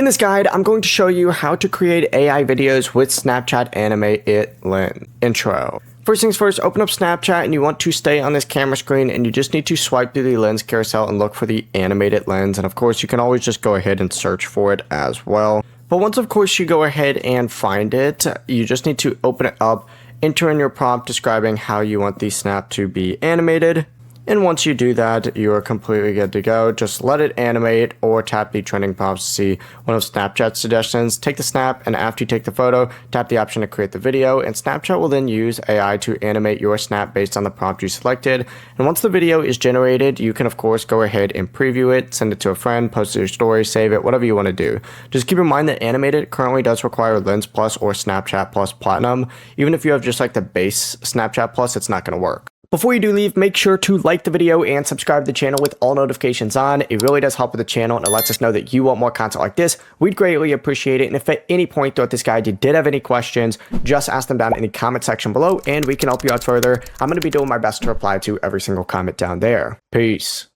In this guide, I'm going to show you how to create AI videos with Snapchat Animate lens. Intro. First things first, open up Snapchat and you want to stay on this camera screen and you just need to swipe through the lens carousel and look for the animated lens. And of course, you can always just go ahead and search for it as well. But once of course you go ahead and find it, you just need to open it up, enter in your prompt describing how you want the snap to be animated. And once you do that, you are completely good to go. Just let it animate or tap the trending prompts to see one of Snapchat's suggestions. Take the snap, and after you take the photo, tap the option to create the video, and Snapchat will then use AI to animate your snap based on the prompt you selected. And once the video is generated, you can of course go ahead and preview it, send it to a friend, post it to your story, save it, whatever you want to do. Just keep in mind that Animated currently does require Lens Plus or Snapchat Plus Platinum. Even if you have just like the base Snapchat Plus, it's not going to work. Before you do leave, make sure to like the video and subscribe to the channel with all notifications on. It really does help with the channel and it lets us know that you want more content like this. We'd greatly appreciate it. And if at any point throughout this guide you did have any questions, just ask them down in the comment section below and we can help you out further. I'm going to be doing my best to reply to every single comment down there. Peace.